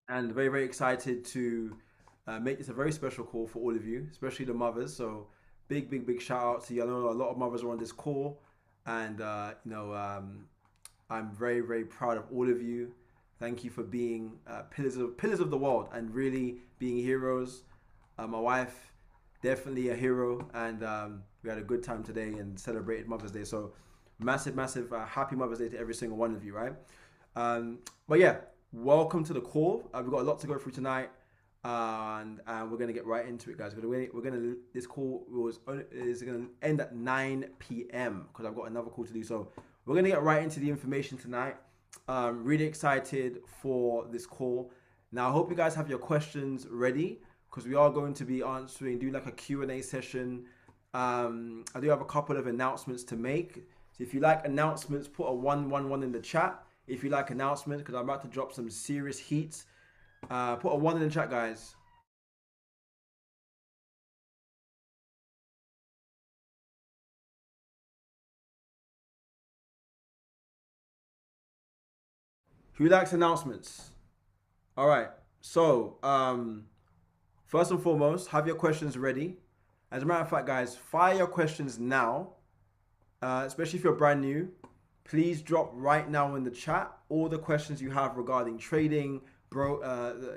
and very, very excited to make this a very special call for all of you, especially the mothers. So, big, big, big shout out to you. I know a lot of mothers are on this call, and I'm very, very proud of all of you. Thank you for being pillars of the world and really being heroes. My wife, definitely a hero, and we had a good time today and celebrated Mother's Day. So, massive, massive happy Mother's Day to every single one of you, right? But yeah, welcome to the call. We've got a lot to go through tonight, and we're gonna get right into it, guys. We're gonna this call is gonna end at 9 p.m. because I've got another call to do. So we're gonna get right into the information tonight. Really excited for this call. Now I hope you guys have your questions ready because we are going to be doing like a Q&A session. I do have a couple of announcements to make. So if you like announcements, put a 111 in the chat. If you like announcements, because I'm about to drop some serious heat, put a 1 in the chat, guys. Who likes announcements? All right. So, first and foremost, have your questions ready. As a matter of fact, guys, fire your questions now, especially if you're brand new. Please drop right now in the chat all the questions you have regarding trading,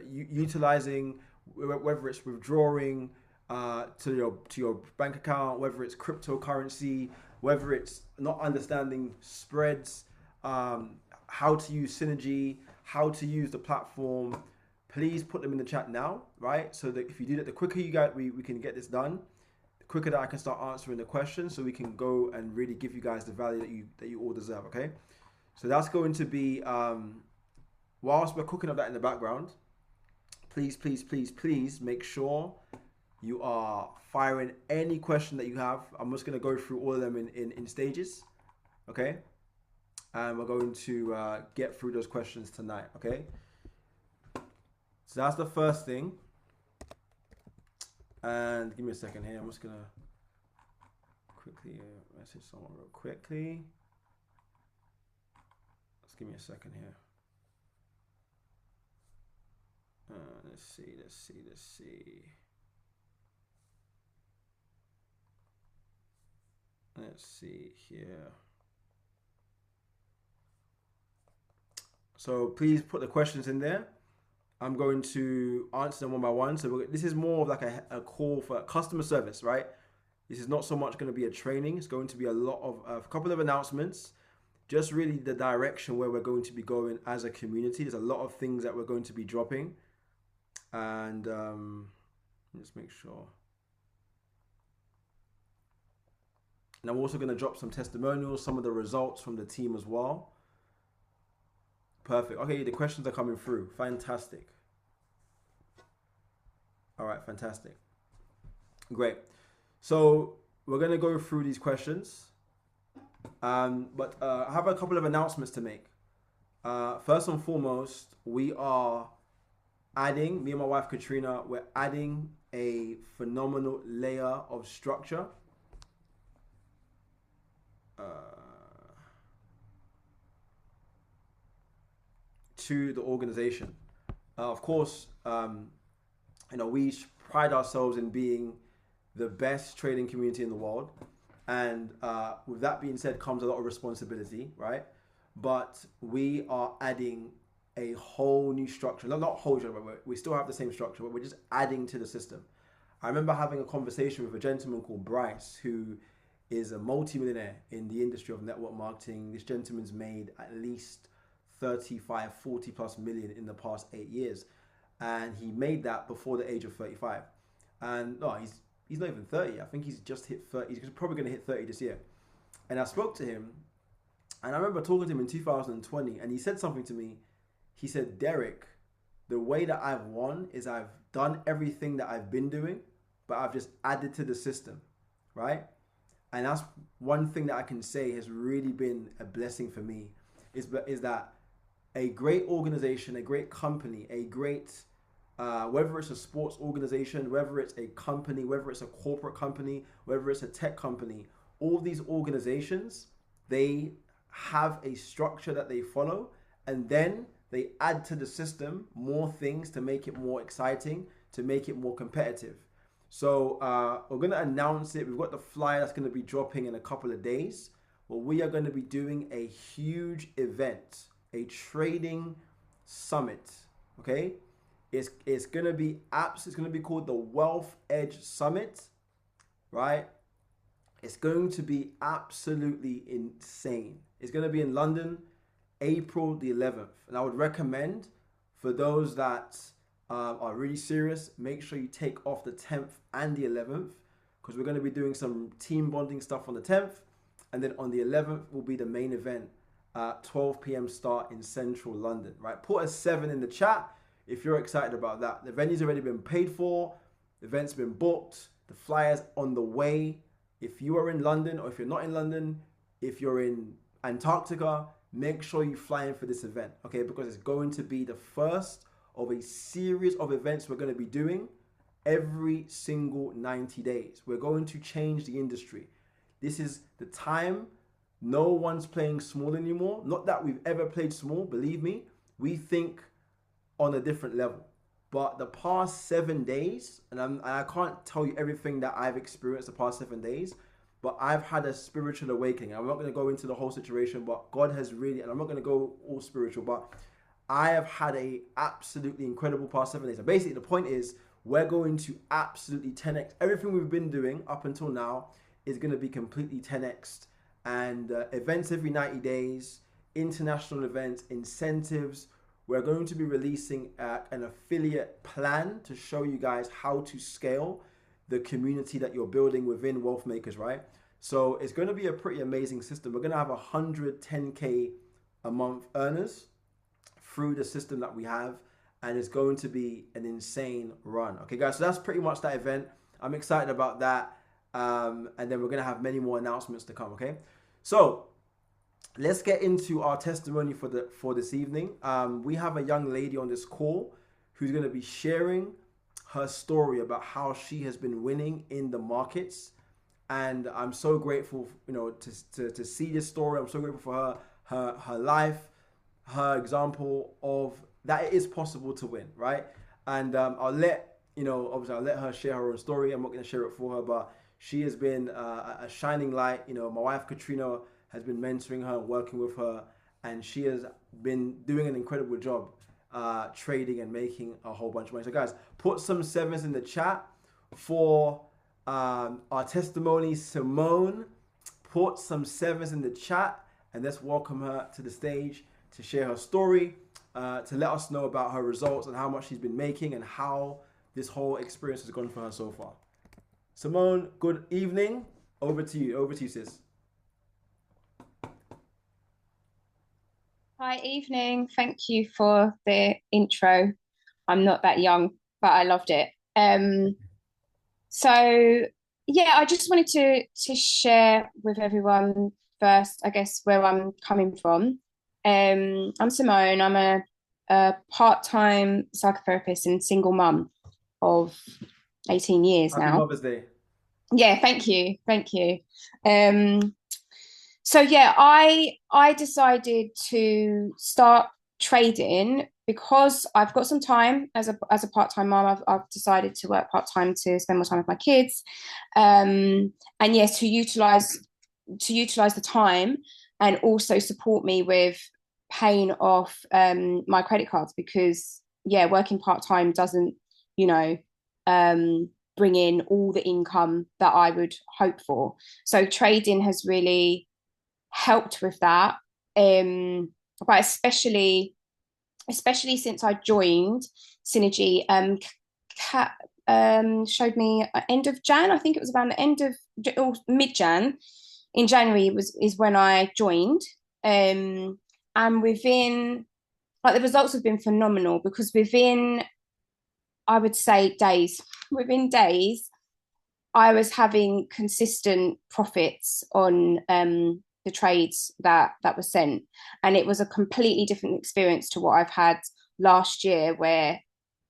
utilizing, whether it's withdrawing to your bank account, whether it's cryptocurrency, whether it's not understanding spreads, how to use synergy, how to use the platform. Please put them in the chat now, right? So that if you do that, the quicker you get, we can get this done, quicker that I can start answering the questions so we can go and really give you guys the value that you all deserve, okay? So that's going to be whilst we're cooking up that in the background, please, please, please, please make sure you are firing any question that you have. I'm just going to go through all of them in stages, okay? And we're going to get through those questions tonight, okay? So that's the first thing. And give me a second here. I'm just gonna quickly message someone real quickly. Just give me a second here. Let's see. Let's see here. So please put the questions in there. I'm going to answer them one by one. So this is more of like a call for customer service, right? This is not so much going to be a training. It's going to be a couple of announcements, just really the direction where we're going to be going as a community. There's a lot of things that we're going to be dropping, and let's make sure. And I'm also going to drop some testimonials, some of the results from the team as well. Perfect. Okay, the questions are coming through. Fantastic. All right, fantastic. Great. So we're going to go through these questions, but I have a couple of announcements to make. First and foremost, me and my wife Katrina, we're adding a phenomenal layer of structure. To the organization. Of course, we pride ourselves in being the best trading community in the world, and with that being said, comes a lot of responsibility, right? But we are adding a whole new structure. Not whole structure, but we still have the same structure, but we're just adding to the system. I remember having a conversation with a gentleman called Bryce, who is a multimillionaire in the industry of network marketing. This gentleman's made at least 35, 40 plus million in the past 8 years. And he made that before the age of 35. And no, he's not even 30. I think he's just hit 30. He's probably going to hit 30 this year. And I spoke to him, and I remember talking to him in 2020, and he said something to me. He said, Derek, the way that I've won is I've done everything that I've been doing, but I've just added to the system, right? And that's one thing that I can say has really been a blessing for me, is that a great organization, a great company, a great, whether it's a sports organization, whether it's a company, whether it's a corporate company, whether it's a tech company, all these organizations, they have a structure that they follow, and then they add to the system more things to make it more exciting, to make it more competitive. So we're going to announce it. We've got the flyer that's going to be dropping in a couple of days. Well, we are going to be doing a huge event, a trading summit. Okay, it's going to be apps. It's going to be called the Wealth Edge Summit, right? It's going to be absolutely insane. It's going to be in London, April the 11th. And I would recommend for those that are really serious, make sure you take off the 10th and the 11th, because we're going to be doing some team bonding stuff on the 10th. And then on the 11th will be the main event, 12 p.m. start in central London, right? Put a 7 in the chat if you're excited about that. The venue's already been paid for. The event's been booked. The flyer's on the way. If you are in London, or if you're not in London, if you're in Antarctica, make sure you fly in for this event, okay? Because it's going to be the first of a series of events we're going to be doing every single 90 days. We're going to change the industry. This is the time. No one's playing small anymore. Not that we've ever played small, believe me. We think on a different level. But the past 7 days, and I can't tell you everything that I've experienced the past 7 days, but I've had a spiritual awakening. I'm not going to go into the whole situation, but God has really, and I'm not going to go all spiritual, but I have had a absolutely incredible past 7 days. And basically, the point is, we're going to absolutely 10x. Everything we've been doing up until now is going to be completely 10x. And events every 90 days, international events, incentives. We're going to be releasing an affiliate plan to show you guys how to scale the community that you're building within Wealth Makers, right? So it's going to be a pretty amazing system. We're going to have 110K a month earners through the system that we have, and it's going to be an insane run. Okay, guys, so that's pretty much that event. I'm excited about that. And then we're going to have many more announcements to come, okay? So let's get into our testimony for this evening. We have a young lady on this call who's going to be sharing her story about how she has been winning in the markets, and I'm so grateful, to see this story. I'm so grateful for her life, her example of that it is possible to win, right? And I'll let her share her own story. I'm not going to share it for her, but she has been a shining light. My wife Katrina has been mentoring her and working with her, and she has been doing an incredible job trading and making a whole bunch of money. So guys, put some 7s in the chat for our testimony. Simone, put some 7s in the chat, and let's welcome her to the stage to share her story, to let us know about her results and how much she's been making and how this whole experience has gone for her so far. Simone, good evening. Over to you, sis. Hi, evening. Thank you for the intro. I'm not that young, but I loved it. So yeah, I just wanted to share with everyone first, I guess, where I'm coming from. I'm Simone. I'm a part-time psychotherapist and single mum of 18 years Happy now. Mother's Day. Yeah, thank you. So yeah, I decided to start trading because I've got some time as a part-time mom. I've decided to work part-time to spend more time with my kids, and yes, to utilize the time and also support me with paying off my credit cards, because yeah, working part-time doesn't bring in all the income that I would hope for. So trading has really helped with that, but especially since I joined Synergy. Kat showed me end of Jan. I think it was around the end of or mid-Jan. In January is when I joined, and within, like, the results have been phenomenal, because within, I would say, within days I was having consistent profits on the trades that were sent, and it was a completely different experience to what I've had last year, where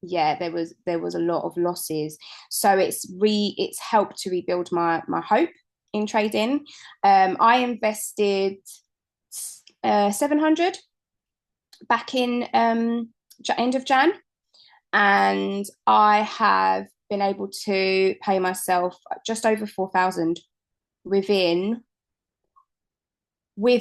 there was a lot of losses. So it's helped to rebuild my hope in trading. I invested 700 back in end of Jan, and I have been able to pay myself just over 4,000 within 3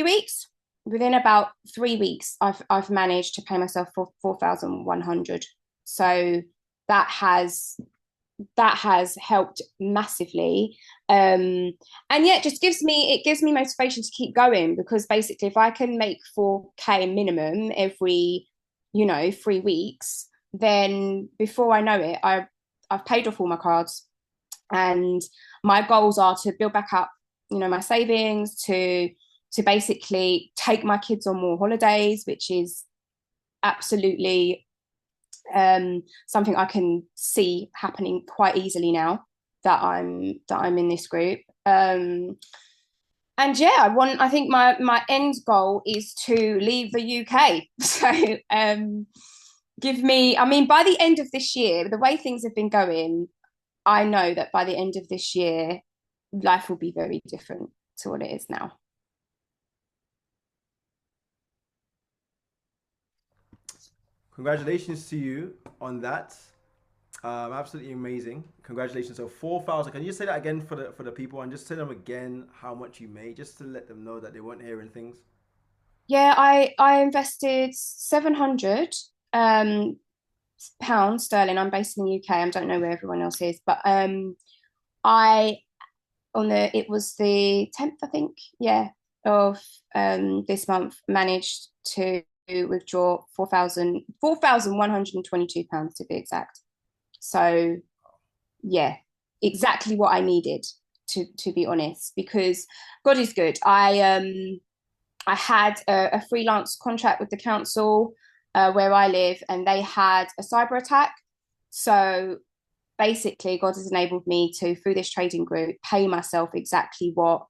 weeks. Within about 3 weeks, I've managed to pay myself for 4,100. So that has helped massively. And yeah, it gives me motivation to keep going, because basically if I can make 4K minimum every 3 weeks, then before I know it, I've paid off all my cards, and my goals are to build back up my savings, to basically take my kids on more holidays, which is absolutely something I can see happening quite easily now that I'm in this group. And yeah, I think my end goal is to leave the UK. So by the end of this year, the way things have been going, I know that by the end of this year, life will be very different to what it is now. Congratulations to you on that. Absolutely amazing. Congratulations. So 4,000. Can you say that again for the people, and just tell them again how much you made, just to let them know that they weren't hearing things. Yeah, I invested 700 um pounds sterling. I'm based in the UK. I don't know where everyone else is, but I it was the 10th, I think, yeah, of this month, managed to withdraw 4,122 pounds to be exact. So yeah, exactly what I needed, to be honest, because God is good. I had a freelance contract with the council where I live, and they had a cyber attack. So basically, God has enabled me to, through this trading group, pay myself exactly what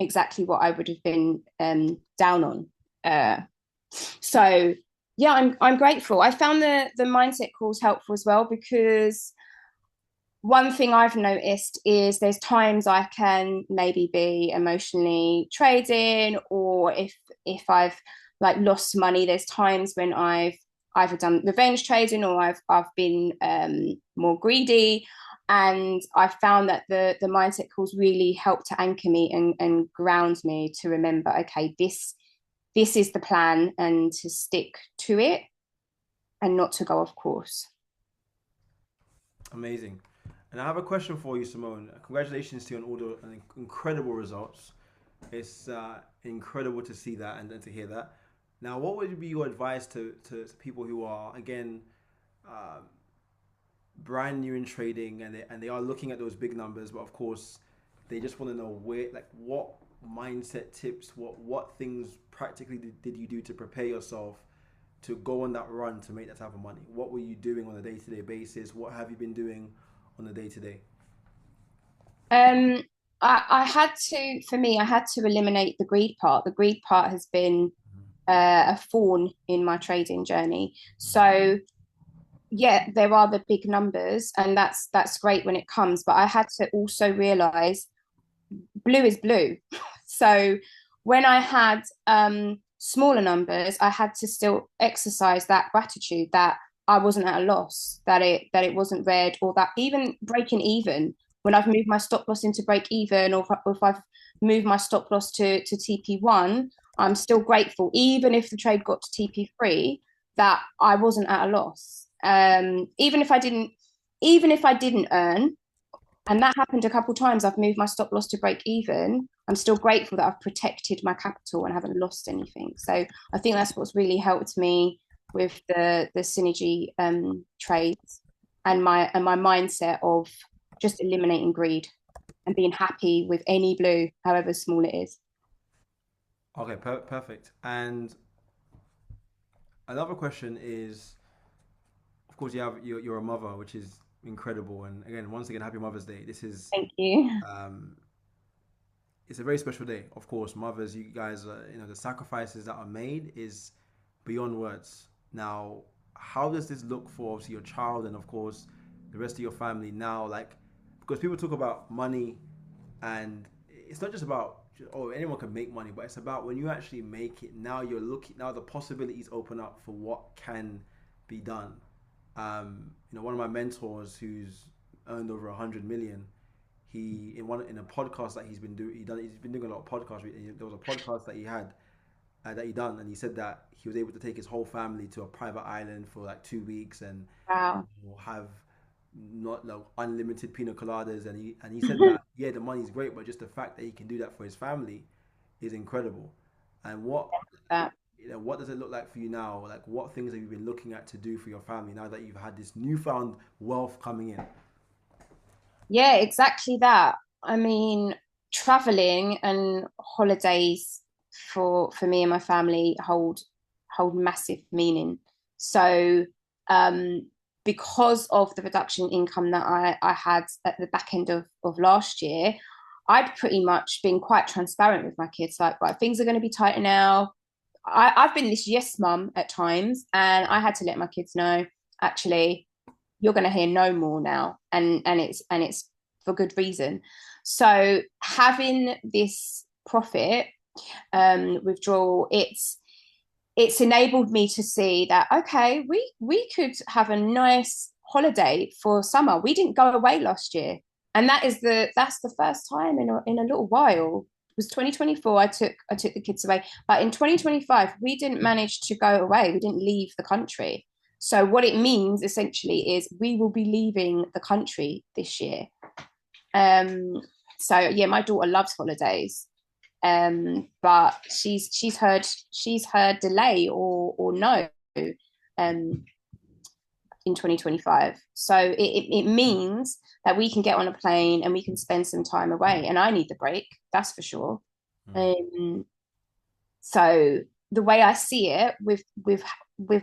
I would have been down on. So yeah, I'm grateful. I found the mindset calls helpful as well, because one thing I've noticed is there's times I can maybe be emotionally trading, or if I've like lost money, there's times when I've either done revenge trading, or I've been more greedy. And I found that the mindset calls really help to anchor me and ground me, to remember, okay, this is the plan, and to stick to it and not to go off course. Amazing. And I have a question for you, Simone. Congratulations to you on all the incredible results. It's incredible to see that and to hear that. Now, what would be your advice to people who are, again, uh, brand new in trading, and they are looking at those big numbers, but of course, they just want to know where, like, what mindset tips, what things practically did you do to prepare yourself to go on that run to make that type of money? What were you doing on a day to day basis? What have you been doing on a day to day? Um, I had to, for me, I had to eliminate the greed part. The greed part has been a thorn in my trading journey. So yeah, there are the big numbers, and that's great when it comes. But I had to also realize blue is blue. So when I had smaller numbers, I had to still exercise that gratitude that I wasn't at a loss, that it wasn't red, or that even breaking even, when I've moved my stop loss into break even, or if I've moved my stop loss to TP1, I'm still grateful, even if the trade got to TP3, that I wasn't at a loss. Even if I didn't earn, and that happened a couple of times. I've moved my stop loss to break even. I'm still grateful that I've protected my capital and haven't lost anything. So I think that's what's really helped me with the synergy trades, and my mindset of just eliminating greed and being happy with any blue, however small it is. Okay, perfect. And another question is, of course, you're a mother, which is incredible. And again, once again, happy Mother's Day. This is Thank you. um, it's a very special day. Of course, mothers, you guys, the sacrifices that are made is beyond words. Now, how does this look for obviously your child, and of course the rest of your family now? Like, because people talk about money, and it's not just about oh, anyone can make money, but it's about when you actually make it. Now you're looking. Now the possibilities open up for what can be done. One of my mentors who's earned over 100 million. He in a podcast that he's been doing a lot of podcasts. There was a podcast that he had that he done, and he said that he was able to take his whole family to a private island for like 2 weeks and Wow. have not like unlimited pina coladas, and he said that yeah, the money's great, but just the fact that he can do that for his family is incredible. And That. what does it look like for you now? Like, what things have you been looking at to do for your family now that you've had this newfound wealth coming in? Yeah, exactly that. I mean, traveling and holidays for me and my family hold massive meaning. So, um, because of the reduction in income that I had at the back end of last year, I'd pretty much been quite transparent with my kids, like, right, things are going to be tighter now. I've been this yes mum at times, and I had to let my kids know, actually, you're going to hear no more now, and it's for good reason. So having this profit withdrawal, it's enabled me to see that, okay, we could have a nice holiday for summer. We didn't go away last year, and that's the first time in a little while. It was 2024. I took the kids away, but in 2025 we didn't manage to go away. We didn't leave the country. So what it means essentially is we will be leaving the country this year. Um, so yeah, my daughter loves holidays, but she's heard delay or no um, in 2025. So it means that we can get on a plane and we can spend some time away. And I need the break, that's for sure. Mm. Um, so the way I see it with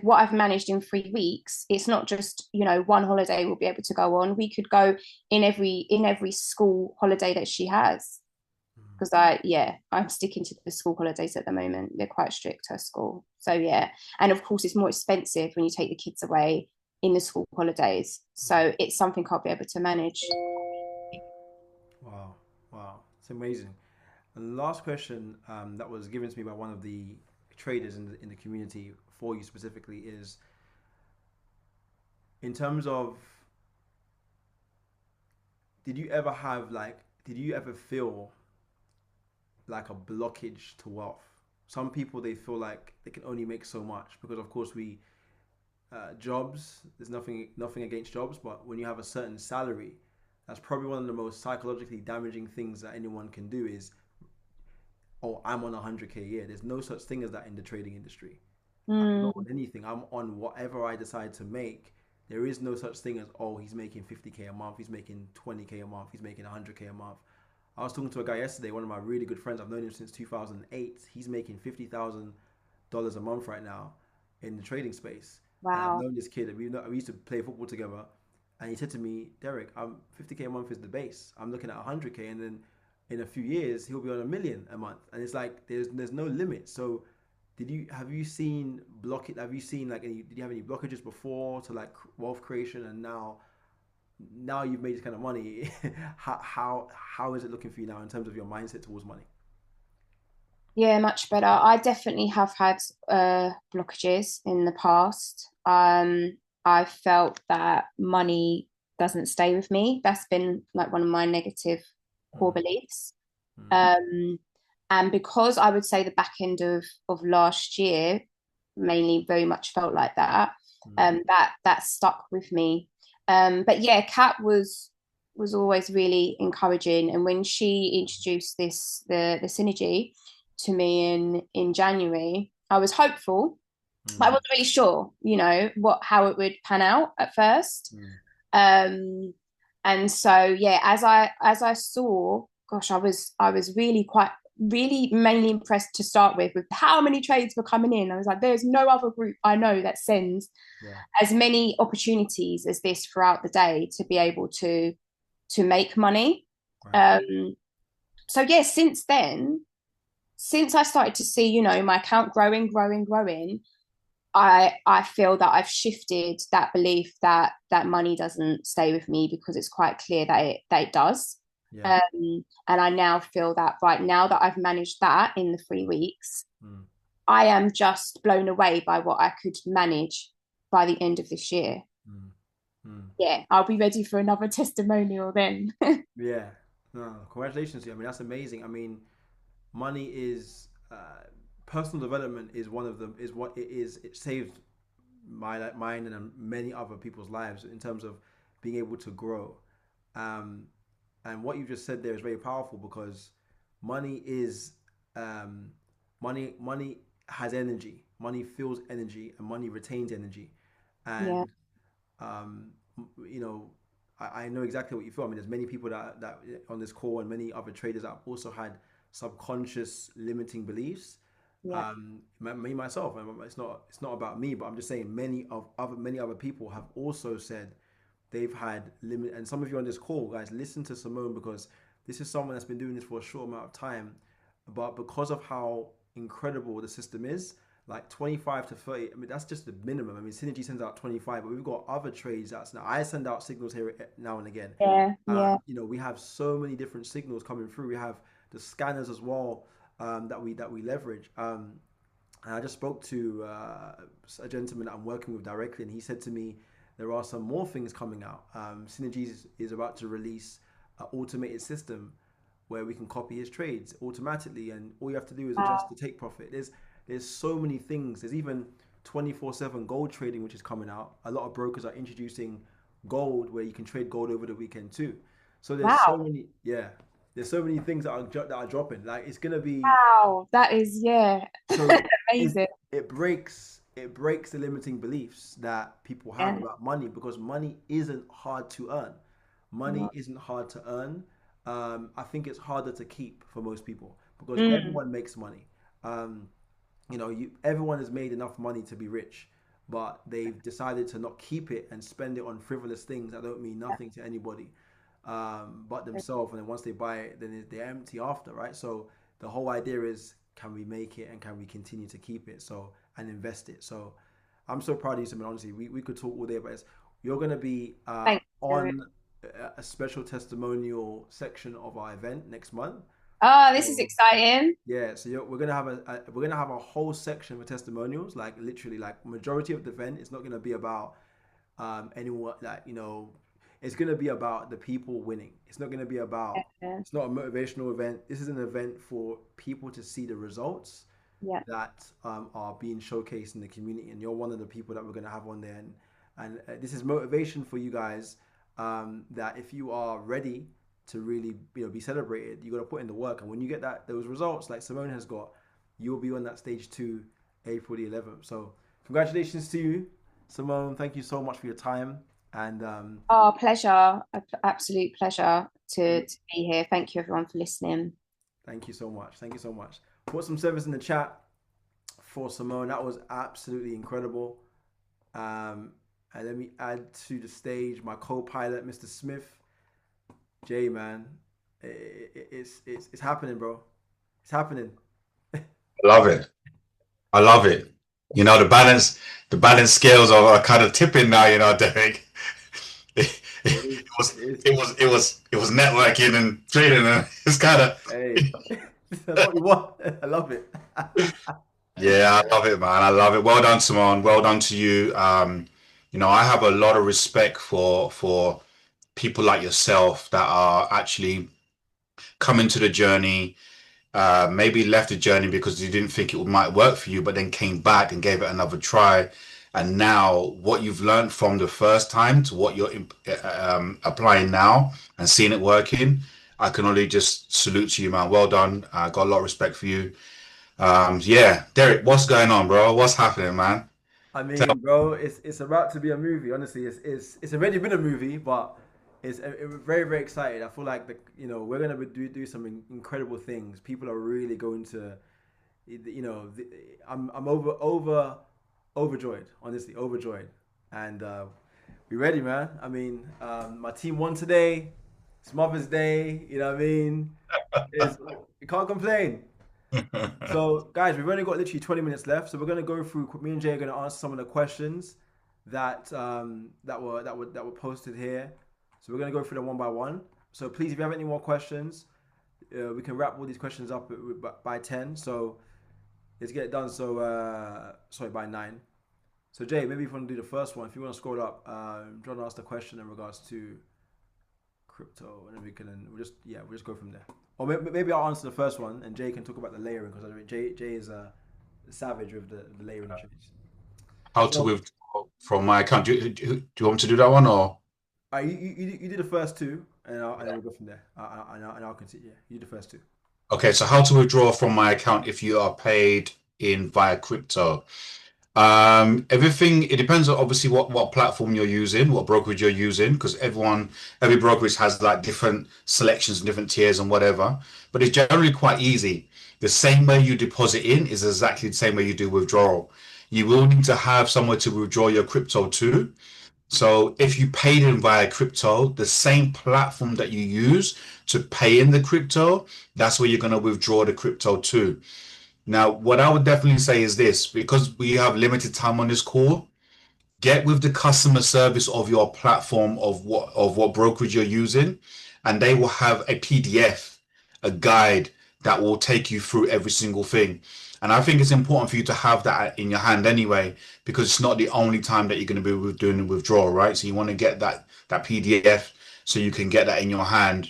what I've managed in 3 weeks, it's not just, one holiday we'll be able to go on. We could go in every school holiday that she has. Mm. Because I'm sticking to the school holidays at the moment. They're quite strict, her school. So yeah. And of course it's more expensive when you take the kids away in the school holidays. So it's something I'll be able to manage. Wow, wow, it's amazing. And the last question that was given to me by one of the traders in the community for you specifically is in terms of did you ever feel like a blockage to wealth? Some people they feel like they can only make so much because of course we jobs. There's nothing against jobs, but when you have a certain salary, that's probably one of the most psychologically damaging things that anyone can do is, oh, I'm on 100K a year. There's no such thing as that in the trading industry. I'm not Mm, on anything. I'm on whatever I decide to make. There is no such thing as, oh, he's making 50K a month, he's making 20K a month, he's making 100K a month. I was talking to a guy yesterday, one of my really good friends. I've known him since 2008. He's making $50,000 a month right now in the trading space. And I've wow. known this kid. We used to play football together. And he said to me, Derek, 50K a month is the base. I'm looking at 100K, and then in a few years he'll be on 1 million a month. And it's like there's no limit. So have you seen have you seen like did you have any blockages before to like wealth creation, and now you've made this kind of money? How is it looking for you now in terms of your mindset towards money? Yeah, much better. I definitely have had blockages in the past. I felt that money doesn't stay with me. That's been like one of my negative core Mm, beliefs. mm, Um, and because I would say the back end of last year mainly very much felt like that, mm, that stuck with me. But yeah, Kat was always really encouraging, and when she introduced the synergy to me in January, I was hopeful, but I mm, wasn't really sure, how it would pan out at first. mm, Um, and so yeah, as I saw, gosh, I was really mainly impressed to start with how many trades were coming in. I was like, there's no other group I know that sends yeah. as many opportunities as this throughout the day to be able to make money. Right. Um, so yeah, since then, since I started to see, my account growing, I feel that I've shifted that belief that money doesn't stay with me, because it's quite clear that it does. Yeah. And I now feel that right now that I've managed that in the 3 weeks, Mm, I am just blown away by what I could manage by the end of this year. mm, mm. Yeah, I'll be ready for another testimonial then. Yeah. No, congratulations to you. I mean, that's amazing. I mean, money is personal development is one of them. Is what it is. It saved mine and many other people's lives in terms of being able to grow. Um, and what you just said there is very powerful because money is um, money has energy. Money feels energy, and money retains energy. Yeah, And um, you know, I know exactly what you feel. I mean, there's many people that on this call and many other traders that have also had subconscious limiting beliefs. yeah, Me myself, and it's not about me, but I'm just saying many other people have also said they've had limit. And some of you on this call, guys, listen to Simone because this is someone that's been doing this for a short amount of time, but because of how incredible the system is, like 25 to 30, I mean, that's just the minimum. I mean, Synergy sends out 25, but we've got other trades that's now. I send out signals here now and again. yeah, yeah. We have so many different signals coming through. We have the scanners as well that we leverage. And I just spoke to a gentleman that I'm working with directly, and he said to me, there are some more things coming out. Synergies is about to release an automated system where we can copy his trades automatically, and all you have to do is adjust Wow. the take profit. There's so many things. There's even 24/7 gold trading, which is coming out. A lot of brokers are introducing gold where you can trade gold over the weekend too. So there's so Wow. many, yeah. There's so many things that are dropping. Like it's gonna be Wow. That is, yeah, so it amazing. it breaks the limiting beliefs that people have Yeah. about money because money isn't hard to earn. Money No. isn't hard to earn. I think it's harder to keep for most people because Mm, everyone makes money. Um, everyone has made enough money to be rich, but they've decided to not keep it and spend it on frivolous things that don't mean nothing to anybody but themselves. And then once they buy it, then they're empty after, right? So the whole idea is, can we make it and can we continue to keep it? So and invest it. So I'm so proud of you, Simon. Honestly, we could talk all day, but you're gonna be thanks, Jermaine. on a special testimonial section of our event next month. Oh, this is So exciting. yeah, so we're gonna have a whole section for testimonials. Like literally, like majority of the event is not gonna be about anyone like it's gonna be about the people winning. It's not gonna be about. Yeah, It's not a motivational event. This is an event for people to see the results yeah, that are being showcased in the community, and you're one of the people that we're gonna have on there. And this is motivation for you guys. That if you are ready to really be celebrated, you got to put in the work. And when you get those results, like Simone has got, you will be on that stage 2, April the 11th. So congratulations to you, Simone. Thank you so much for your time. And Oh, pleasure. Absolute pleasure to be here. Thank you, everyone, for listening. thank you so much. Thank you so much. Put some service in the chat for Simone. That was absolutely incredible. And let me add to the stage my co-pilot, Mr. Smith. Jay, man, it's happening, bro. It's happening. I love it. I love it. The balance scales are kind of tipping now, Derek. It, it It is. was It is. it was networking and trading and it's kind of Hey, that's what we want. I love it. yeah, I love it, man. I love it. Well done, Simone. Well done to you. I have a lot of respect for people like yourself that are actually coming to the journey, maybe left the journey because you didn't think it might work for you, but then came back and gave it another try. And now, what you've learned from the first time to what you're applying now and seeing it working, I can only just salute to you, man. Well done. I got a lot of respect for you. Yeah, Derek, what's going on, bro? What's happening, man? I Tell- mean, bro, it's about to be a movie. Honestly, it's already been a movie, but we're very very excited. I feel like we're gonna do some incredible things. People are really going to, I'm overjoyed. Honestly, overjoyed, and we ready, man. I mean, my team won today. It's Mother's Day. You know what I mean? It's You can't complain. So, guys, we've only got literally 20 minutes left. So we're gonna go through. Me and Jay are gonna answer some of the questions that were posted here. So we're gonna go through them one by one. So please, if you have any more questions, we can wrap all these questions up by 10. So let's get it done. So sorry, by 9. So Jay, maybe if you want to do the first one, if you want to scroll up, John asked a question in regards to crypto, and then we'll just go from there. Or maybe I'll answer the first one, and Jay can talk about the layering because Jay is a savage with the layering trades. How to So withdraw from my account? Do you want me to do that one or? you do the first two, and then we'll go from there. And I'll continue. Yeah, you do the first two. Okay, so how to withdraw from my account if you are paid in via crypto. Everything, it depends on obviously what platform you're using, what brokerage you're using, because every brokerage has like different selections and different tiers and whatever. But it's generally quite easy. The same way you deposit in is exactly the same way you do withdrawal. You will need to have somewhere to withdraw your crypto to. So if you paid in via crypto, the same platform that you use to pay in the crypto, that's where you're going to withdraw the crypto to. Now, what I would definitely say is this, because we have limited time on this call, get with the customer service of your platform of what brokerage you're using, and they will have a PDF, a guide that will take you through every single thing. And I think it's important for you to have that in your hand anyway, because it's not the only time that you're going to be doing a withdrawal, right? So you want to get that PDF so you can get that in your hand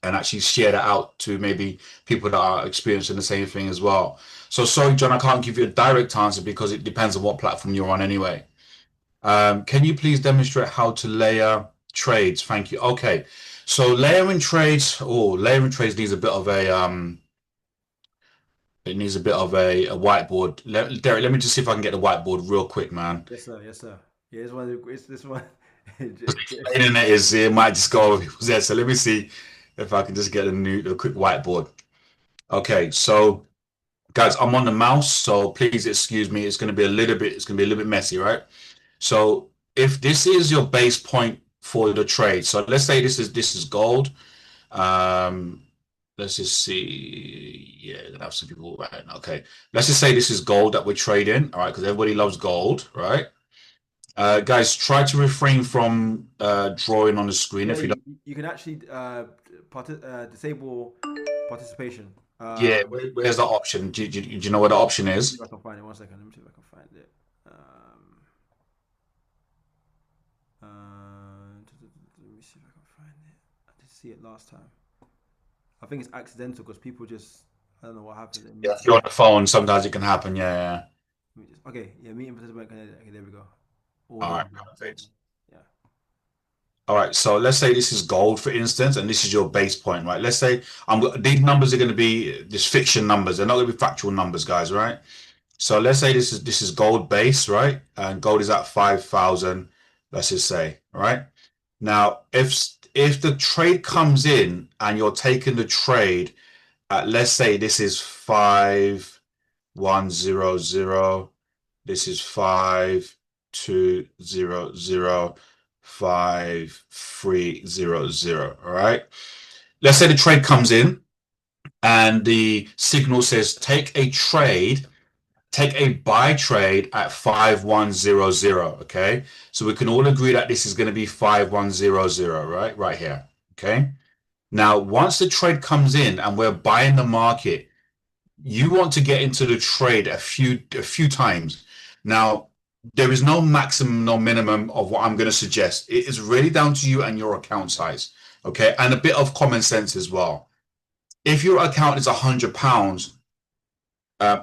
and actually share that out to maybe people that are experiencing the same thing as well. So sorry, John, I can't give you a direct answer because it depends on what platform you're on anyway. Can you please demonstrate how to layer trades? Thank you. Okay. So layering trades needs a bit of a whiteboard. Derek, let me just see if I can get the whiteboard real quick, man. Yes, sir. Yes, sir. Yeah, this one. Explaining it might just go over people's heads. So let me see if I can just get a quick whiteboard. Okay, so guys, I'm on the mouse, so please excuse me. It's gonna be a little bit messy, right? So if this is your base point for the trade, so let's say this is gold. Um, let's just see. Yeah, gonna have some people right. Okay, let's just say this is gold that we're trading. All right, because everybody loves gold, right? Guys, try to refrain from drawing on the screen Yeah, if you don't. you can actually disable participation. Yeah, where's the option? Do you know where the option Let me see is? if I can find it. One second. Let me see if I can find it. Let me see if I can find it. I did see it last time. I think it's accidental because people just I don't know what happened. Yeah, if you're on the phone, sometimes it can happen. Yeah, yeah. Okay, yeah, meeting participant. Okay, there we go. All Audio. right, perfect. Yeah. All right, so let's say this is gold, for instance, and this is your base point, right? Let's say these numbers are going to be just fiction numbers. They're not going to be factual numbers, guys, right? So let's say this is gold base, right? And gold is at 5,000, let's just say, right? Now, if the trade comes in and you're taking the trade at, let's say this is 5,100, this is 5,200, 5,300. All right. Let's say the trade comes in and the signal says take a buy trade at 5,100. Okay. So we can all agree that this is going to be 5,100, right? Right here. Okay. Now, once the trade comes in and we're buying the market, you want to get into the trade a few times. Now, there is no maximum, no minimum of what I'm going to suggest. It is really down to you and your account size, okay, and a bit of common sense as well. If your account is £100,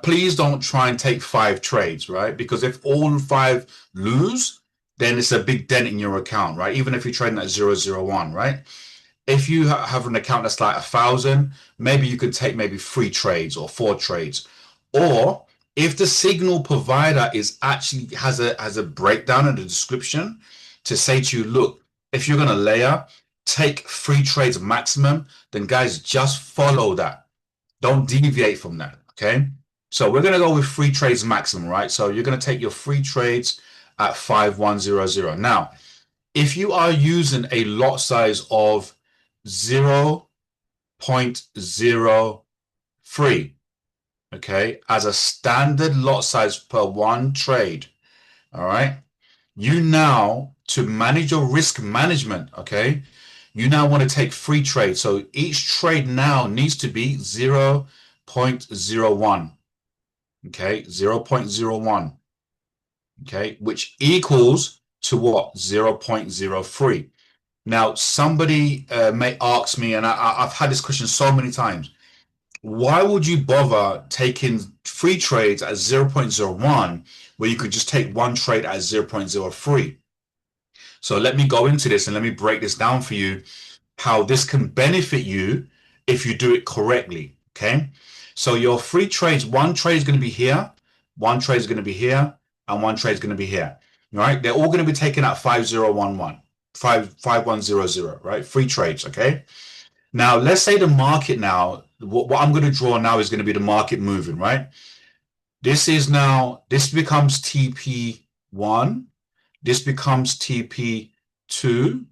please don't try and take 5 trades, right? Because if all 5 lose, then it's a big dent in your account, right? Even if you're trading at 001, right? If you have an account that's like 1,000, maybe you could take maybe 3 trades or 4 trades. Or if the signal provider is actually has a breakdown in the description to say to you, look, if you're gonna layer, take 3 trades maximum, then guys, just follow that. Don't deviate from that. Okay. So we're gonna go with 3 trades maximum, right? So you're gonna take your 3 trades at 5,100. Now, if you are using a lot size of 0.03, okay, as a standard lot size per one trade, all right, to manage your risk management, okay, You now want to take free trades. So each trade now needs to be 0.01. Okay, 0.01. Okay, which equals to what? 0.03. Now, somebody may ask me, and I've had this question so many times, why would you bother taking free trades at 0.01 where you could just take one trade at 0.03? So let me go into this and let me break this down for you, how this can benefit you if you do it correctly. Okay. So your free trades, one trade is going to be here, one trade is going to be here, and one trade is going to be here. All right. They're all going to be taken at 5011, 5100, right? Free trades. Okay. Now, let's say the market now, what I'm going to draw now is going to be the market moving, right? This is now, this becomes TP1. This becomes TP2.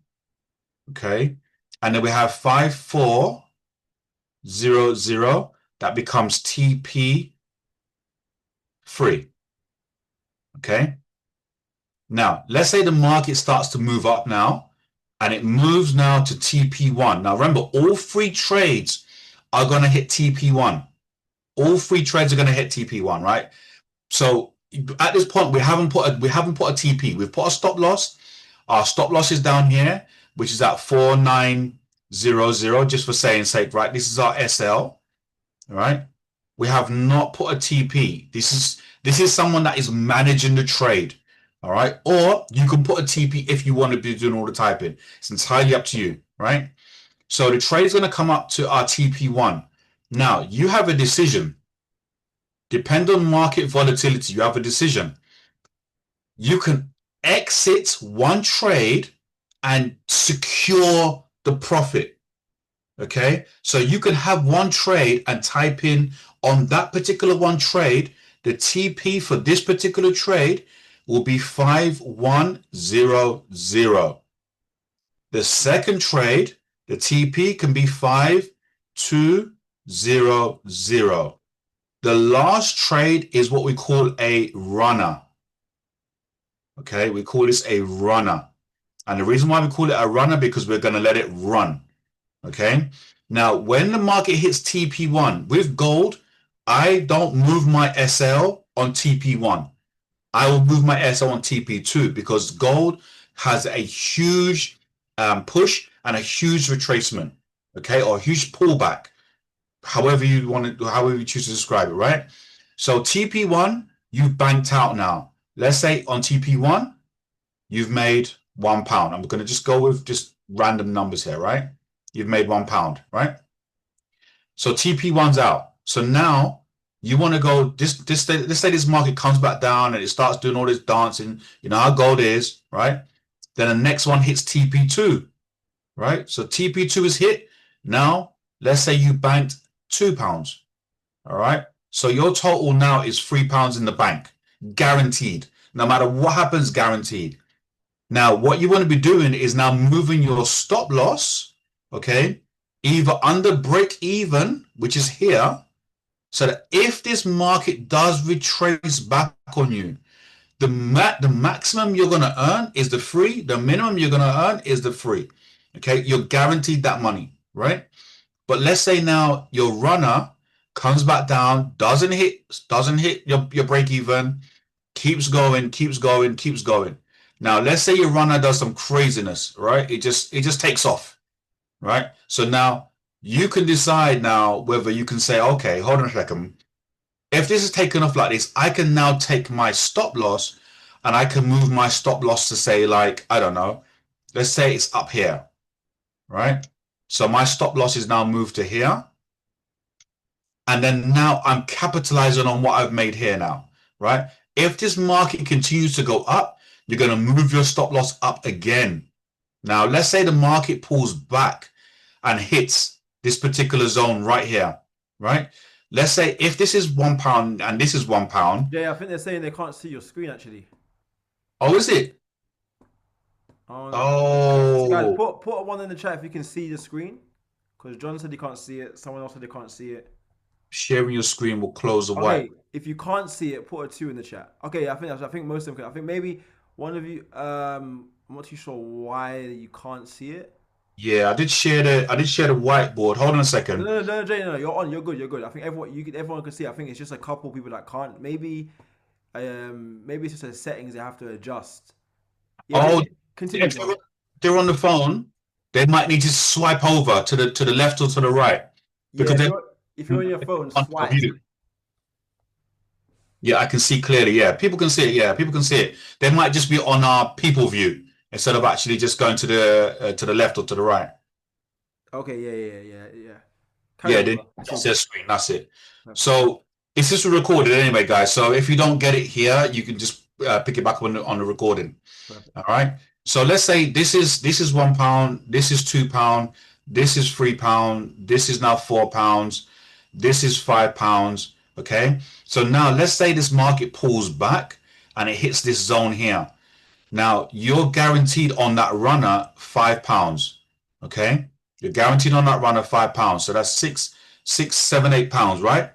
Okay. And then we have 5400. That becomes TP3. Okay. Now, let's say the market starts to move up now, and it moves now to TP1. Now, remember, all free trades are going to hit TP1. All free trades are going to hit TP1, right? So at this point, we haven't put a TP. We've put a stop loss. Our stop loss is down here, which is at 4900, just for saying sake, right? This is our SL, right? We have not put a TP. This is someone that is managing the trade, all right? Or you can put a TP if you want to be doing all the typing. It's entirely up to you, right? So the trade is going to come up to our TP1. Now, you have a decision. Depend on market volatility, you have a decision. You can exit one trade and secure the profit. Okay, so you can have one trade and type in on that particular one trade, the TP for this particular trade will be 5100. The second trade, the TP can be 5200. The last trade is what we call a runner. Okay, we call this a runner. And the reason why we call it a runner, because we're going to let it run. Okay. Now, when the market hits TP1 with gold, I don't move my SL on TP1. I will move my SL on TP2 because gold has a huge push and a huge retracement. Okay. Or a huge pullback. However you want to, however you choose to describe it, right? So TP1, you've banked out now. Let's say on TP1, you've made £1. I'm going to just go with just random numbers here, right? You've made £1, right? So TP1's out. So now you want to go, let's say this market comes back down and it starts doing all this dancing. You know how gold is, right? Then the next one hits TP2, right? So TP2 is hit. Now, let's say you banked £2. All right. So your total now is £3 in the bank, guaranteed. No matter what happens, guaranteed. Now, what you want to be doing is now moving your stop loss, okay, either under break even, which is here, so that if this market does retrace back on you, the maximum you're going to earn is the free. The minimum you're going to earn is the free. Okay, you're guaranteed that money, right? But let's say now your runner comes back down, doesn't hit your break even, keeps going, keeps going, keeps going. Now, let's say your runner does some craziness, right? It just takes off, right? So now you can decide now whether you can say, okay, hold on a second. If this is taken off like this, I can now take my stop loss and I can move my stop loss to say, like, I don't know, let's say it's up here, right? So my stop loss is now moved to here. And then now I'm capitalizing on what I've made here now, right? If this market continues to go up, you're going to move your stop loss up again. Now, let's say the market pulls back and hits this particular zone right here, right? Let's say if this is £1 and this is £1. Yeah, I think they're saying they can't see your screen actually. Oh, is it? Oh no. So guys, Oh, put a one in the chat if you can see the screen. Because John said he can't see it. Someone else said they can't see it. sharing your screen will close the white. Okay, if you can't see it, put a 2 in the chat. Okay, I think most of them can. I think maybe one of you. I'm not too sure why you can't see it. Yeah, I did share the whiteboard. Hold on a No, second. no, no, Jay, no, you're on. You're good. You're good. I think everyone can see. I think it's just a couple people that can't. Maybe it's just a settings they have to adjust. Yeah, but Oh, yeah, continue, if Jay. they're on the phone, they might need to swipe over to the left or to the right Yeah, because they're if you're on your phone, on our swipe. view. Yeah, I can see clearly. Yeah, people can see it. Yeah, people can see it. They might just be on our people view instead of actually just going to the left or to the right. Okay, yeah. Carry Yeah, on, then brother. that's Continue. their screen. That's it. Perfect. So it's just recorded anyway, guys. So if you don't get it here, you can just pick it back up on the recording. Perfect. All right. So let's say this is £1, this is £2, this is £3, this is now £4, this is £5. Okay. So now let's say this market pulls back and it hits this zone here. Now you're guaranteed on that runner £5. Okay. You're guaranteed on that runner £5. So that's six, seven, £8, right?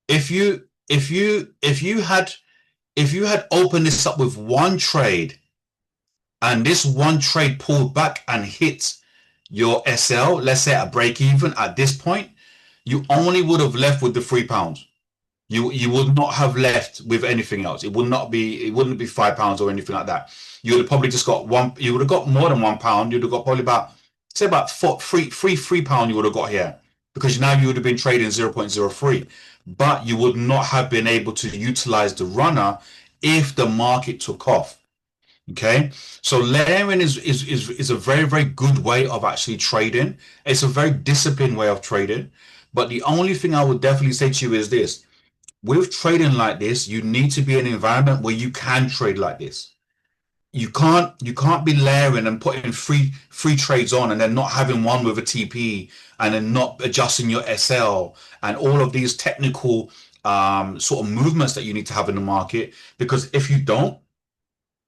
If you had opened this up with one trade and this one trade pulled back and hit your SL, let's say at break even at this point, you only would have left with the £3. You would not have left with anything else. It wouldn't be £5 or anything like that. You would have probably just got one, you would have got more than £1. You'd have got probably about, say about £3 you would have got here because now you would have been trading 0.03, but you would not have been able to utilize the runner if the market took off. Okay, so layering is a very, very good way of actually trading. It's a very disciplined way of trading. But the only thing I would definitely say to you is this: with trading like this, you need to be in an environment where you can trade like this. You can't be layering and putting free trades on and then not having one with a TP and then not adjusting your SL and all of these technical sort of movements that you need to have in the market. Because if you don't,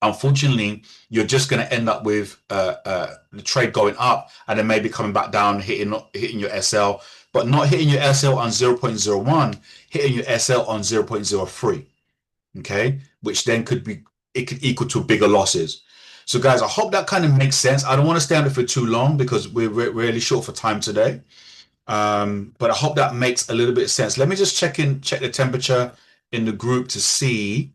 unfortunately, you're just going to end up with the trade going up and then maybe coming back down, hitting your SL, but not hitting your SL on 0.01, hitting your SL on 0.03. Okay, which then it could equal to bigger losses. So, guys, I hope that kind of makes sense. I don't want to stay on it for too long because we're really short for time today. But I hope that makes a little bit of sense. Let me just check the temperature in the group to see.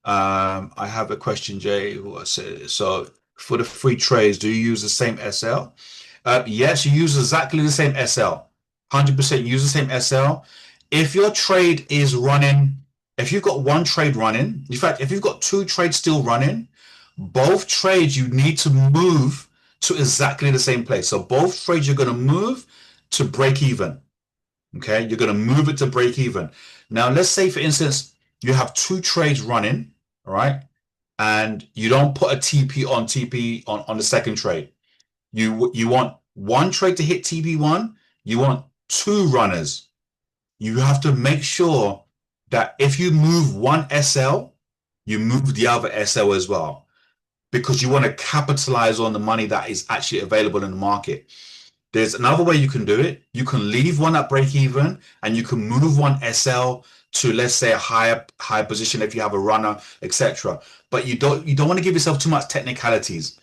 I have a question, Jay. So for the free trades, do you use the same SL? Yes, you use exactly the same SL. 100% use the same SL. If your trade is running, if you've got one trade running, in fact, if you've got two trades still running, both trades you need to move to exactly the same place. So both trades you're going to move to break even. Okay, you're going to move it to break even. Now, let's say, for instance, you have two trades running, all right, and you don't put a TP on on the second trade. You want one trade to hit TP1. You want two runners. You have to make sure that if you move one SL, you move the other SL as well, because you want to capitalize on the money that is actually available in the market. There's another way you can do it. You can leave one at break even and you can move one SL to, let's say, a higher position if you have a runner, etc. But you don't want to give yourself too much technicalities,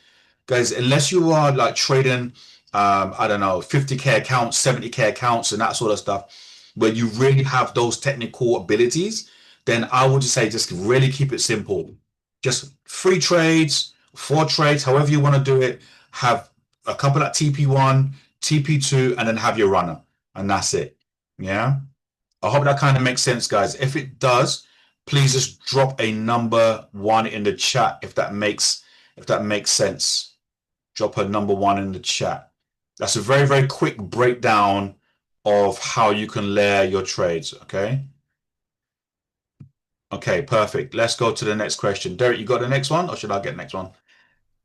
guys. Unless you are like trading, I don't know, 50K accounts, 70K accounts, and that sort of stuff, where you really have those technical abilities, then I would just say just really keep it simple. Just three trades, four trades, however you want to do it. Have a couple at TP1, TP2, and then have your runner, and that's it. Yeah. I hope that kind of makes sense, guys. If it does, please just drop a number one in the chat if that makes sense. Drop a number one in the chat. That's a very, very quick breakdown of how you can layer your trades. Okay. Okay, perfect. Let's go to the next question. Derek, you got the next one, or should I get the next one?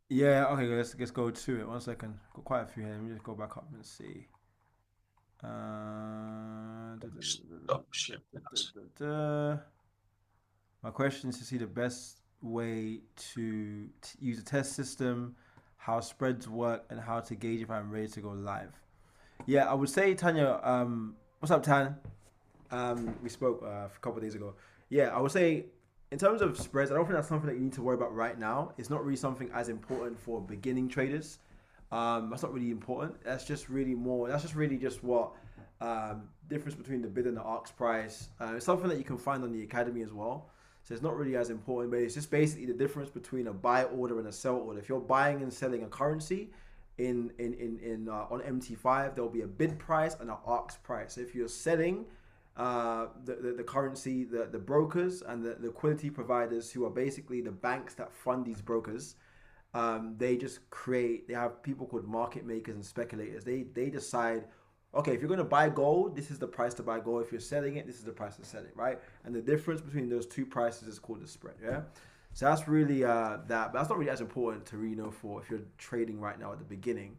Yeah, okay, let's go to it. 1 second. Got quite a few here. Let me just go back up and see. Stop sharing. My question is to see the best way to use a test system, how spreads work, and how to gauge if I'm ready to go live. Yeah, I would say, Tanya. What's up, Tan? We spoke a couple of days ago. Yeah, I would say in terms of spreads, I don't think that's something that you need to worry about right now. It's not really something as important for beginning traders. That's not really important. That's just really more. That's just really just what difference between the bid and the ask price. It's something that you can find on the academy as well. So it's not really as important, but it's just basically the difference between a buy order and a sell order. If you're buying and selling a currency on MT5, there'll be a bid price and an ask price. So if you're selling the currency, the brokers and the liquidity providers, who are basically the banks that fund these brokers, they have people called market makers and speculators. They decide, okay, if you're going to buy gold, this is the price to buy gold. If you're selling it, this is the price to sell it, right? And the difference between those two prices is called the spread, yeah? So that's really that, but that's not really as important to really know for if you're trading right now at the beginning.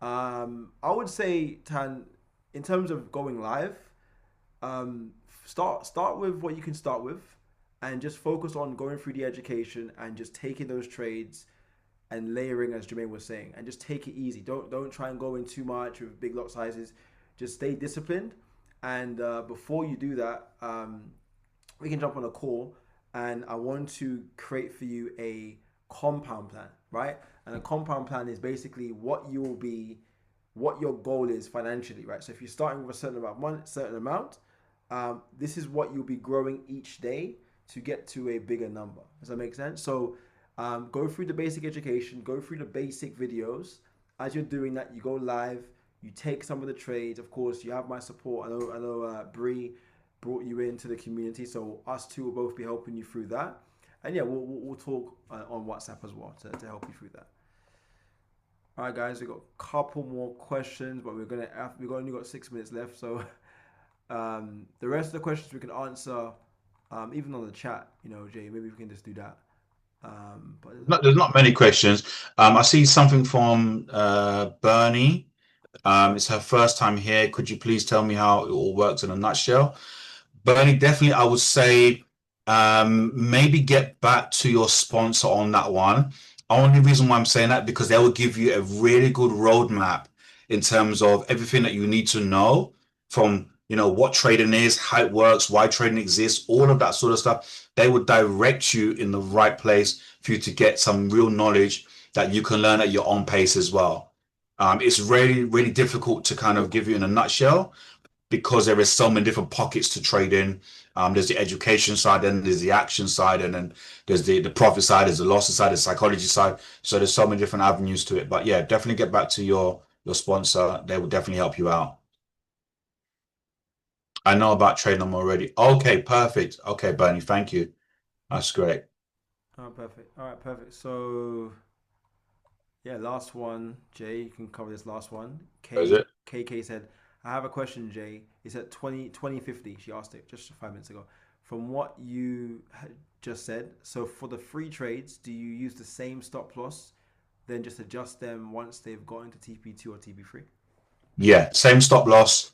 I would say, Tan, in terms of going live, start with what you can start with, and just focus on going through the education and just taking those trades and layering, as Jermaine was saying, and just take it easy. Don't try and go in too much with big lot sizes. Just stay disciplined, and before you do that, we can jump on a call, and I want to create for you a compound plan, right? And a compound plan is basically what your goal is financially, right? So if you're starting with a certain amount, this is what you'll be growing each day to get to a bigger number. Does that make sense? So go through the basic education, go through the basic videos. As you're doing that, you go live, you take some of the trades. Of course, you have my support. I know Bree brought you into the community, so us two will both be helping you through that. And yeah, we'll talk on WhatsApp as well to help you through that. All right, guys, we've got a couple more questions, but we've only got 6 minutes left. So the rest of the questions we can answer even on the chat. Jay, maybe we can just do that. But there's not many questions. I see something from Bernie. It's her first time here. Could you please tell me how it all works in a nutshell? Bernie, definitely, I would say maybe get back to your sponsor on that one. Only reason why I'm saying that, because they will give you a really good roadmap in terms of everything that you need to know, from what trading is, how it works, why trading exists, all of that sort of stuff. They would direct you in the right place for you to get some real knowledge that you can learn at your own pace as well. It's really, really difficult to kind of give you in a nutshell, because there is so many different pockets to trade in. There's the education side, and there's the action side, and then there's the profit side, there's the loss side, the psychology side. So there's so many different avenues to it. But yeah, definitely get back to your sponsor. They will definitely help you out. I know about trading them already. Okay, perfect. Okay, Bernie, thank you. That's great. Oh, perfect. All right, perfect. So yeah, last one, Jay, you can cover this last one. Is it? KK said, I have a question, Jay. He said 2050. She asked it just 5 minutes ago. From what you just said, so for the free trades, do you use the same stop loss, then just adjust them once they've got into TP2 or TP3? Yeah, same stop loss.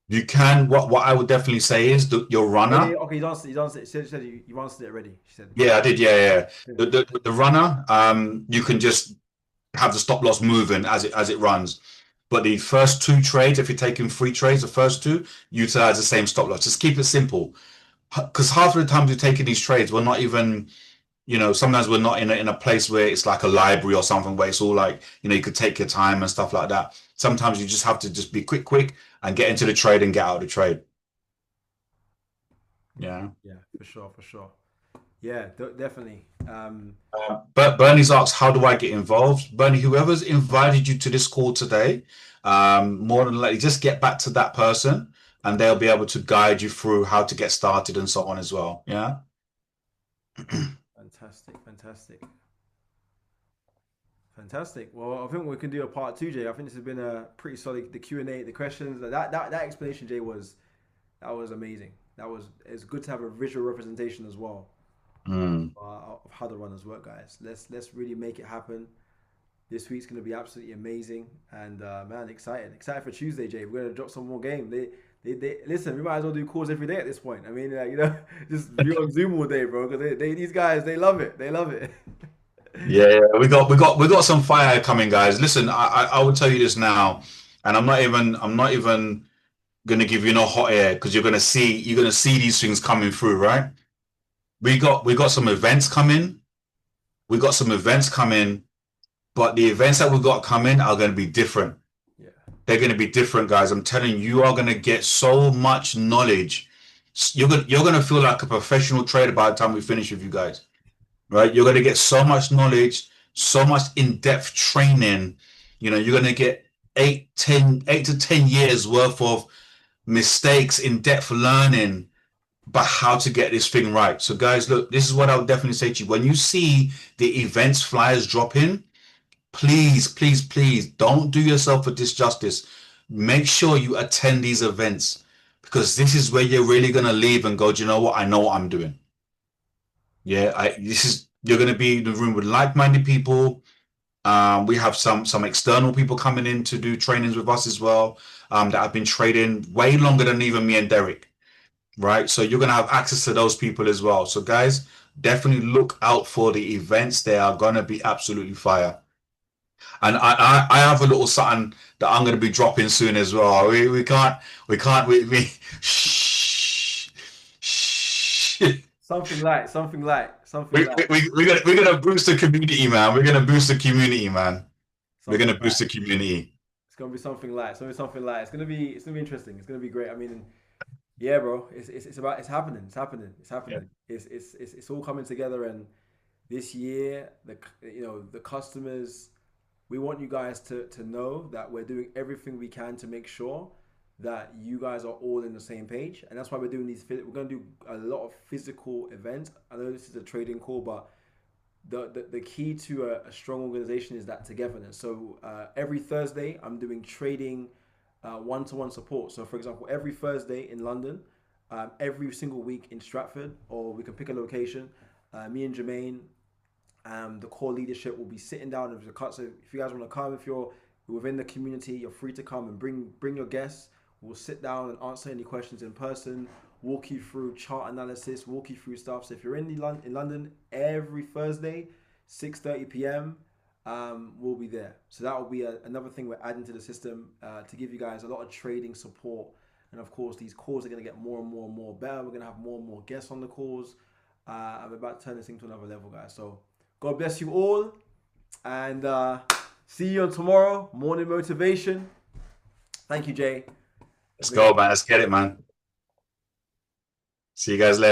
You can. What I would definitely say is your runner. Yeah, okay, he's answered. She said you answered it already. She said. Yeah, I did. Yeah. The runner. You can just have the stop loss moving as it runs. But the first two trades, if you're taking free trades, the first two, utilize the same stop loss. Just keep it simple. Because half of the times we're taking these trades, we're not even, sometimes we're not in a place where it's like a library or something where it's all like, you could take your time and stuff like that. Sometimes you just have to just be quick and get into the trade and get out of the trade. Yeah. Yeah, for sure. Yeah, definitely. But Bernie's asked, how do I get involved? Bernie, whoever's invited you to this call today, more than likely just get back to that person, and they'll be able to guide you through how to get started and so on as well. Yeah. Fantastic. Well, I think we can do a part 2, Jay. I think this has been a pretty solid. The Q&A, the questions, that explanation, Jay, was amazing. It's good to have a visual representation as well. Of how the runners work, guys. Let's really make it happen. This week's going to be absolutely amazing, and man, excited for Tuesday, Jay. We're going to drop some more game. They listen. We might as well do calls every day at this point. I mean, just be on Zoom all day, bro. Because these guys, they love it. Yeah, we got some fire coming, guys. Listen, I will tell you this now, and I'm not even gonna give you no hot air, because you're gonna see these things coming through, right? we got some events coming. We got some events coming, but the events that we got coming are going to be different. Yeah. They're going to be different, guys. I'm telling you, you are going to get so much knowledge. You're gonna feel like a professional trader by the time we finish with you guys, right? You're going to get so much knowledge, so much in-depth training. You know, you're going to get 8 to 10 years worth of mistakes, in-depth learning about how to get this thing right. So, guys, look, this is what I would definitely say to you. When you see the events flyers drop in, please, please, please don't do yourself a disjustice. Make sure you attend these events because this is where you're really going to leave and go, do you know what? I know what I'm doing. Yeah, you're going to be in the room with like-minded people. We have some external people coming in to do trainings with us as well, that have been trading way longer than even me and Derek, right? So you're going to have access to those people as well. So guys, definitely look out for the events. They are going to be absolutely fire. And I have a little something that I'm going to be dropping soon as well. We shh, shh. Something light. We're gonna boost the community, man. We're gonna boost the community, man. We're Something gonna boost light. the community. It's gonna be something light. It's gonna be something light. It's gonna be interesting. It's gonna be great. I mean, yeah, bro. It's happening. It's happening. It's Yeah. happening. It's all coming together. And this year, the customers, we want you guys to know that we're doing everything we can to make sure that you guys are all in the same page. And that's why we're doing these. We're gonna do a lot of physical events. I know this is a trading call, but the key to a strong organization is that togetherness. So every Thursday, I'm doing trading one-to-one support. So for example, every Thursday in London, every single week in Stratford, or we can pick a location. Me and Jermaine, the core leadership will be sitting down with the cut. So if you guys want to come, if you're within the community, you're free to come and bring your guests. We'll sit down and answer any questions in person, walk you through chart analysis, walk you through stuff. So if you're in London every Thursday, 6:30 p.m., we'll be there. So that will be another thing we're adding to the system to give you guys a lot of trading support. And of course, these calls are going to get more and more and more better. We're going to have more and more guests on the calls. I'm about to turn this thing to another level, guys. So God bless you all. And see you on tomorrow. Morning motivation. Thank you, Jay. Let's go, man. Let's get it, man. See you guys later.